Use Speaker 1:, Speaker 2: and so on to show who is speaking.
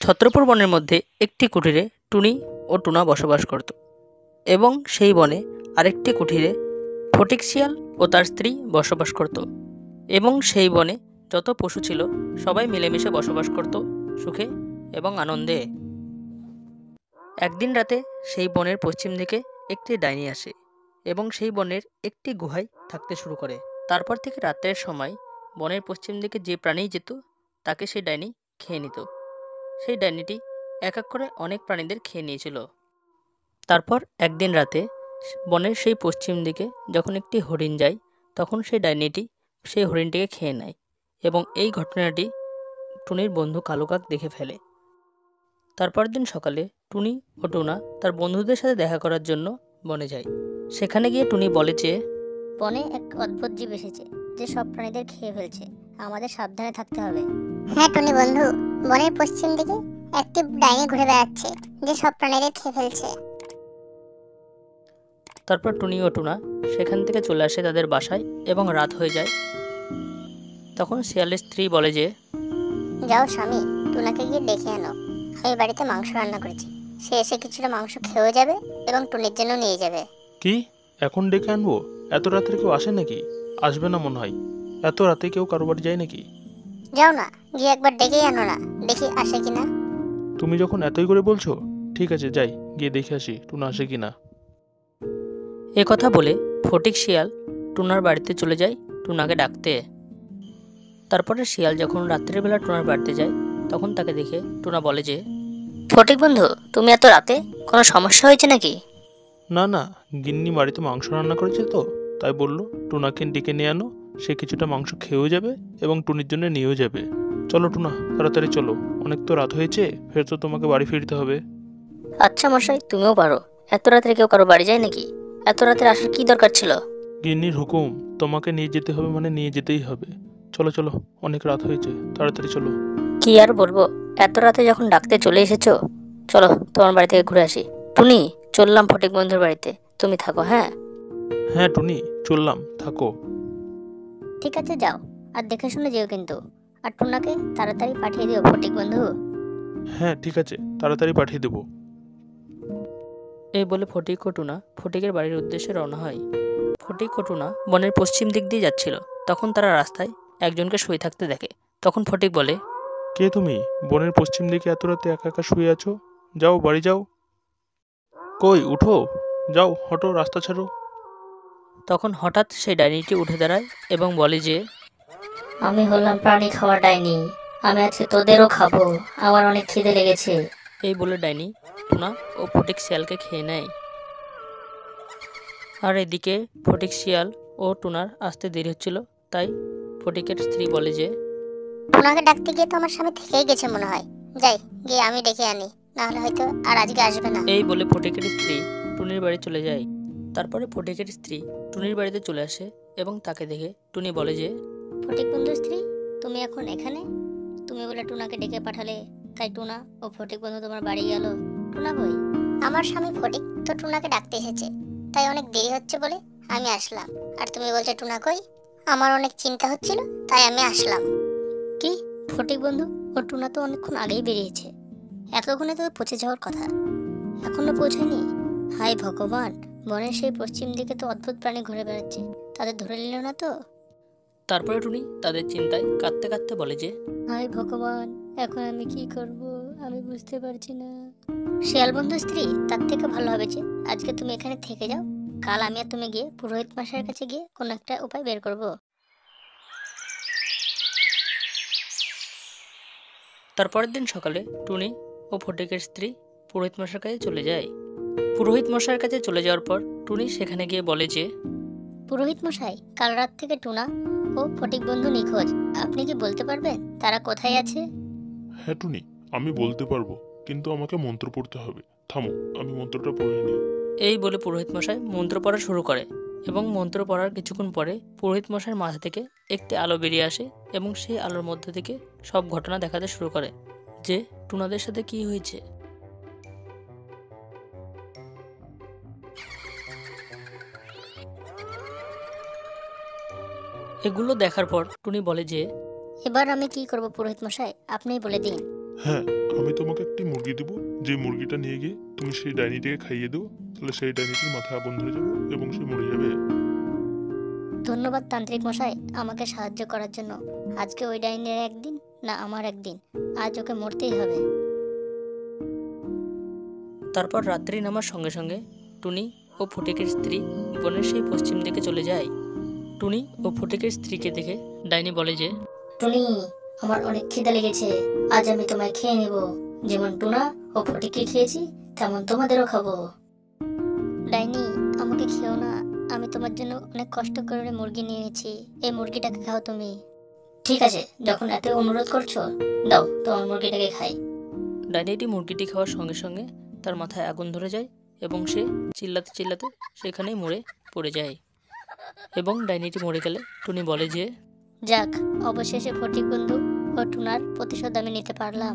Speaker 1: ছত্রপুর বনের মধ্যে একটি কুঠিরে টুনি ও টুনা বসবাস করত এবং সেই বনে আরেকটি কুঠিরে ফটিক শিয়াল ও তার স্ত্রী বসবাস করত এবং সেই বনে যত পশু ছিল সবাই মিলেমিশে বসবাস করত সুখে এবং আনন্দে। একদিন রাতে সেই বনের পশ্চিম দিকে একটি ডাইনি আসে এবং সেই বনের একটি গুহায় থাকতে শুরু করে। তারপর থেকে রাতের সময় বনের পশ্চিম দিকে যে প্রাণী যেত তাকে সেই ডাইনি খেয়ে নিত। সেই ডাইনিটি এক এক করে অনেক প্রাণীদের খেয়ে নিয়েছিল। তারপর একদিন রাতে বনের সেই পশ্চিম দিকে যখন একটি হরিণ যায় তখন সেই ডাইনিটি সেই হরিণটিকে খেয়ে নেয় এবং এই ঘটনাটি টুনির বন্ধু কালো কাক দেখে ফেলে। তারপর দিন সকালে টুনি ও টুনা তার বন্ধুদের সাথে দেখা করার জন্য বনে যায়। সেখানে গিয়ে টুনি বলে যে
Speaker 2: বনে এক অদ্ভুত জীব এসেছে যে সব প্রাণীদের খেয়ে ফেলছে, আমাদের সাবধানে থাকতে হবে।
Speaker 3: হ্যাঁ টুনি বন্ধু, বনের পশ্চিম দিকে একটি ডাইনি ঘুরে বেড়াচ্ছে যে সব প্রাণীদের খেয়ে ফেলছে।
Speaker 1: তারপর টুনি ও টুনা সেখান থেকে চলে আসে তাদের বাসায় এবং রাত হয়ে যায়। তখন শিয়ালের স্ত্রী বলে যে
Speaker 3: যাও স্বামী, টুনাকে গিয়ে ডেকে আনো, আমি বাড়িতে মাংস রান্না করেছি। সে এসে কিছুটা মাংস খেয়েও যাবে এবং টুনির জন্য নিয়ে যাবে।
Speaker 4: কি, এখন ডেকে আনবো? এত রাতে কেউ আসে নাকি? আসবে না মনে হয়। এত রাতে কেউ কারো বাড়ি যায় নাকি?
Speaker 3: যাও না, গিয়ে একবার ডেকেই আনো না, দেখি আসে কিনা।
Speaker 4: তুমি যখন এতই করে বলছো, ঠিক আছে যাই, গিয়ে দেখে আসি টুনা আসে কিনা।
Speaker 1: এ কথা বলে ফটিক শিয়াল টুনার বাড়িতে চলে যায় টুনাকে ডাকতে। তারপরে শিয়াল যখন রাত্রিবেলা টুনার বাড়িতে যায় তখন তাকে দেখে টুনা বলে যে
Speaker 2: ফটিক বন্ধু, তুমি এত রাতে কোনো সমস্যা হয়েছে নাকি?
Speaker 4: না না, গিন্নি বাড়িতে মাংস রান্না করেছে তো, তাই বললো টুনাকে ডেকে নিয়ে আনো, সে কিছুটা মাংস খেয়েও যাবে এবং টুনির জন্য নিয়েও যাবে। চলো টুনা, তাড়াতাড়ি চলো, অনেক তো রাত হয়েছে, ফের তো তোমাকে বাড়ি ফিরতে হবে।
Speaker 2: আচ্ছা মশাই, তুমিও পারো। এত রাতে কেউ কারো বাড়ি যায় নাকি? এত রাতে আসার কি দরকার ছিল?
Speaker 4: গিন্নির হুকুম, তোমাকে নিয়ে যেতে হবে মানে নিয়ে যেতেই হবে। চলো চলো, অনেক রাত হয়েছে, তাড়াতাড়ি চলো।
Speaker 2: কি আর বলবো, এত রাতে যখন ডাকতে চলে এসেছো, চলো তোমার বাড়ি থেকে ঘুরে আসি। টুনি, চললাম ফটিক বন্ধুর বাড়িতে, তুমি থাকো। হ্যাঁ
Speaker 4: হ্যাঁ টুনি, চললাম, থাকো।
Speaker 2: ঠিক আছে, যাও, আর দেখে শুনে যেও কিন্তু। আর টুনাকে তাড়াতাড়ি পাঠিয়ে দিও ফটিক বন্ধু।
Speaker 4: হ্যাঁ ঠিক আছে, তাড়াতাড়ি পাঠিয়ে দেবো।
Speaker 1: এই বলে ফটিক ও টুনা ফটিকের বাড়ির উদ্দেশ্যে রওনা হয়। ফটিক ও টুনা বনের পশ্চিম দিক দিয়ে যাচ্ছিল। তখন তারা রাস্তায় একজনকে শুয়ে থাকতে দেখে। তখন ফটিক বলে
Speaker 4: কে তুমি? বনের পশ্চিম দিকে এত রাতে একা একা শুয়ে আছো? যাও বাড়ি যাও। কই উঠো, যাও হটো, রাস্তা ছাড়ো।
Speaker 1: তখন হঠাৎ সেই ডাইনিটি উঠে দাঁড়ায় এবং বলে যে
Speaker 2: আমি হলাম প্রাণী খাওয়া ডাইনি, আমি আজকে তোদেরও খাবো, আমার অনেক খিদে লেগেছে।
Speaker 1: এই বলে ডাইনি টুনা ও ফটিক শিয়ালকে খেয়ে নেয়। আর এদিকে ফটিক শিয়াল ও টুনার আসতে দেরি হচ্ছিল, তাই ফটিকের স্ত্রী বলে যে
Speaker 3: টুনাকে ডাকতে গিয়ে তো আমার স্বামী থেকেই গেছে মনে হয়, যাই গিয়ে আমি ডেকে আনি, না হলে হয়তো আর আজকে আসবে না।
Speaker 1: এই বলে ফটিকের স্ত্রী টুনির বাড়ি চলে যায়। তারপরে ফটিকের স্ত্রী টুনির বাড়িতে চলে আসে এবং তাকে দেখে টুনি বলে যে
Speaker 2: ফটিক বন্ধুর স্ত্রী, তুমি এখন এখানে? তুমি বলে টুনাকে ডেকে পাঠালে, তাই টুনা ও ফটিক বন্ধু তোমার বাড়ি গেল। টুনা কই?
Speaker 3: আমার স্বামী ফটিক তো টুনাকে ডাকতে এসেছে, তাই অনেক দেরি হচ্ছে বলে আমি আসলাম। আর তুমি বলছো টুনা কই? আমার অনেক চিন্তা হচ্ছিল, তাই আমি আসলাম।
Speaker 2: কি, ফটিক বন্ধু ও টুনা তো অনেকক্ষণ আগেই বেরিয়েছে, এতক্ষণে তো পৌঁছে যাওয়ার কথা, এখনো পৌঁছায়নি। হায় ভগবান, বনের সেই পশ্চিম দিকে তো অদ্ভুত প্রাণী ঘুরে বেড়াচ্ছে, তাদের ধরে নিল না তো?
Speaker 1: তারপরে টুনি তাদের চিন্তায় কাঁদতে কাঁদতে বলে যে
Speaker 2: হায় ভগবান, এখন আমি কি করব, আমি বুঝতে পারছি না। শিয়াল বন্ধু স্ত্রী, তার থেকে ভালো হবে যে আজকে তুমি এখানে থেকে যাও, কাল আমি আর তুমি গিয়ে পুরোহিত মশাইয়ের কাছে গিয়ে কোনো একটা উপায় বের করব।
Speaker 1: তারপরের দিন সকালে টুনি ও ফটিকের স্ত্রী পুরোহিত মশাইয়ের কাছে চলে যায়। পুরোহিত মশাইয়ের কাছে চলে যাওয়ার পর টুনি সেখানে গিয়ে বলে যে
Speaker 2: পুরোহিত মশাই, কাল রাত থেকে টুনা ও ফটিক বন্ধু নিখোঁজ, আপনি কি বলতে পারবেন তারা কোথায় আছে?
Speaker 5: হ্যাঁ টুনি, আমি বলতে পারবো, কিন্তু আমাকে মন্ত্র পড়তে হবে। থামো, আমি মন্ত্রটা পড়ে নিই।
Speaker 1: এই বলে পুরোহিত মশাই মন্ত্র পড়া শুরু করে এবং মন্ত্র পড়ার কিছুক্ষণ পরে পুরোহিত মশাইয়ের মাথা থেকে একটি আলো বেরিয়ে আসে এবং সেই আলোর মধ্য থেকে সব ঘটনা দেখাতে শুরু করে যে টুনাদের সাথে কি হয়েছে। এগুলো দেখার পর টুনি বলে যে
Speaker 2: এবার আমি কি করব পুরোহিত মশাই, আপনিই বলে দিন।
Speaker 5: হ্যাঁ, আমি তোমাকে একটি মুরগি দেবো, যে মুরগিটা নিয়ে গিয়ে তুমি সেই ডাইনিটাকে খাইয়ে দেবো, তাহলে সেই ডাইনিটির মাথায় আগুন ধরে যাবে এবং সে মরে যাবে।
Speaker 2: ধন্যবাদ তান্ত্রিক মশাই আমাকে সাহায্য করার জন্য। আজকে ওই ডাইনির একদিন না আমার একদিন, আজ ওকে মরতেই হবে।
Speaker 1: তারপর রাত্রি নামার সঙ্গে সঙ্গে টুনি ও ফটিকের স্ত্রী বনের সেই পশ্চিম দিকে চলে যায়। টুনি ও ফটিকের স্ত্রীকে দেখে ডাইনি বলে যে,
Speaker 2: টুনি, আমার অনেক খিদে লেগেছে, আজ আমি তোমায় খেয়ে নেব। যেমন টুনা ও ফটিককে খেয়েছি তেমন তোমাদেরও খাবো। ডাইনি, আমাকে খেও না, আমি তোমার জন্য অনেক কষ্ট করে মুরগি নিয়ে এনেছি, এই মুরগিটাকে খাও তুমি। ঠিক আছে, যখন এত অনুরোধ করছো, দাও তোমার মুরগিটাকে খাই।
Speaker 1: ডাইনিটি মুরগিটি খাওয়ার সঙ্গে সঙ্গে তার মাথায় আগুন ধরে যায় এবং সে চিল্লাতে চিল্লাতে সেখানেই মরে পড়ে যায়। এবং ডাইনিটি মরে গেলে টুনি বলে যে,
Speaker 2: যাক, অবশেষে ফটিক বন্ধু ও টুনার প্রতিশোধ আমি নিতে পারলাম।